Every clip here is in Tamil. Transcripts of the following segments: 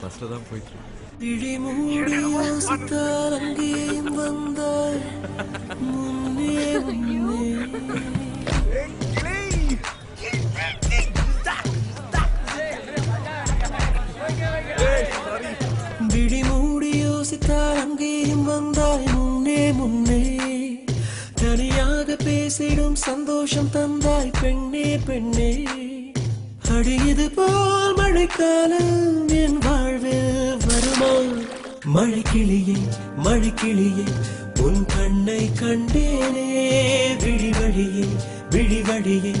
பஸ்ல தான் போயிட்டு இருக்கு. விழிமூடி யோசித்தால் அங்கேயும் வந்தாய் முன்னே முன்னே. தனியாக பேசிடும் சந்தோஷம் தந்தாய் பெண்ணே பெண்ணே. அடியது போல் மழைக்காலம் என் வாழ்வில் வருமா? மழைக்கிளியே மழைக்கிளியே உன் கண்ணை கண்டேனே. விழிவழியே விழிவழியே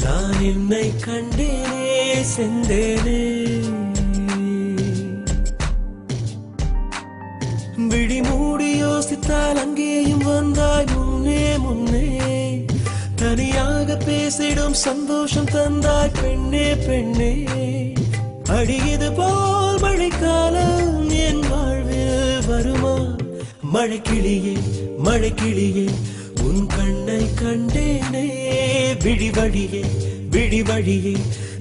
நான் என்னை கண்டேனே செந்தேனே. விழி மூடி யோசித்தால் அங்கேயும் வந்தாய் முன்னே முன்னே. தனியாக பேசிடும் சந்தோஷம் தந்தாய் பெண்ணே பெண்ணே. அடியது போல் மழைக்காலம் என் வாழ்வில் வருமா? மழைக்கிளியே மழைக்கிளியே உன் கண்ணை கண்டேனே. விழிவழியே விழிவழியே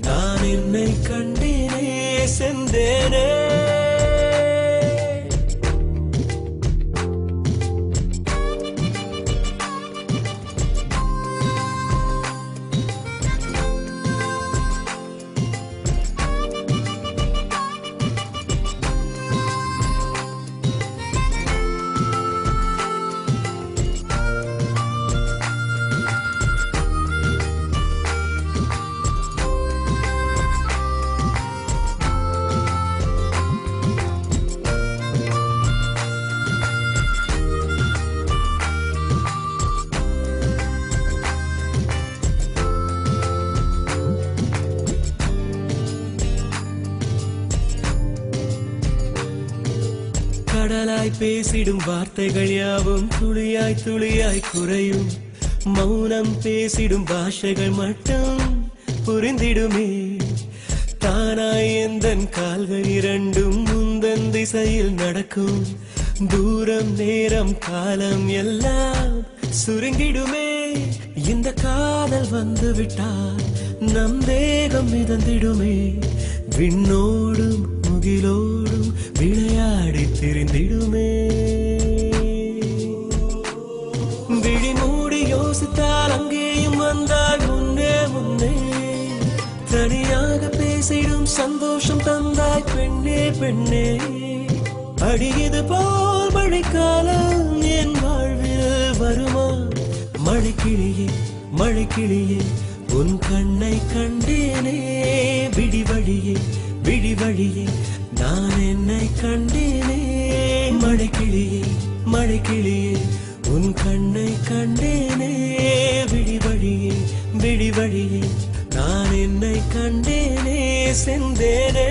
நான் என்னை கண்டேனே செந்தேனே. கடலாய் பேசிடும் வார்த்தைகள் யாவும் துளியாய் துளியாய் குறையும். மௌனம் பேசிடும் பாஷைகள் மட்டும் புரிந்திடுமே. தானாய் எந்தன் கால்கள் இரண்டும் முந்தன் திசையில் நடக்கும். தூரம் நேரம் காலம் எல்லாம் சுருங்கிடுமே. இந்த காதல் வந்து விட்டால் நம் தேகம் மிதந்திடுமே. விண்ணோடும் முகிலோடும் விளையாடி திரிந்திடுமே. விழி மூடி யோசித்தால் அங்கேயும் வந்தால் முன்னே முன்னே. தனியாக பேசிடும் சந்தோஷம் தந்தாய் பெண்ணே பெண்ணே. அடியது போல் மழைக்காலம் என் வாழ்வில் வருமா? மழைக்கிளியே மழைக்கிளியே உன் கண்ணை கண்டேனே. விழிவழியே விழிவழியே நான் என்னை கண்டேனே. மழைக்கிளியே மழைக்கிளியே உன் கண்ணை கண்டேனே. விழிவழியே விழிவழியே நான் என்னை கண்டேனே செந்தேனே.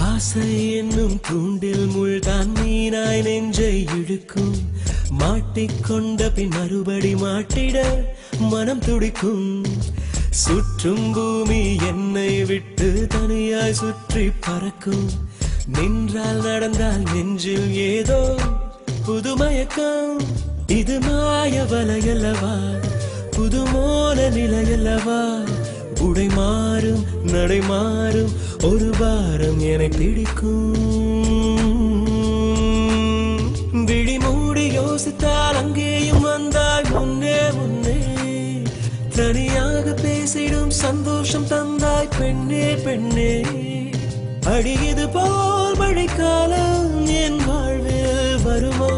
ஆசை என்னும் தூண்டில் முள்தான் மீனாய் நெஞ்சை இழுக்கும். மாட்டிக்கொண்ட பின் மறுபடி மாட்டிட மனம் துடிக்கும். சுற்றும் பூமி என்னை விட்டு தனியாய் சுற்றி பறக்கும். நின்றால் நடந்தால் நெஞ்சில் ஏதோ புதுமயக்கம். இது மாய வலையல்லவா? புதுமோன நிலையல்லவா? உடை மாறும் நடை மாறும் ஒரு வாரம் என பிடிக்கும். விழி மூடி யோசித்தால் அங்கேயும் வந்தால் முன்னே முன்னே. தனியாக பேசிடும் சந்தோஷம் தந்தாய் பெண்ணே பெண்ணே. அடியது போல் மழைக்காலம் என் வாழ்வில் வருமா?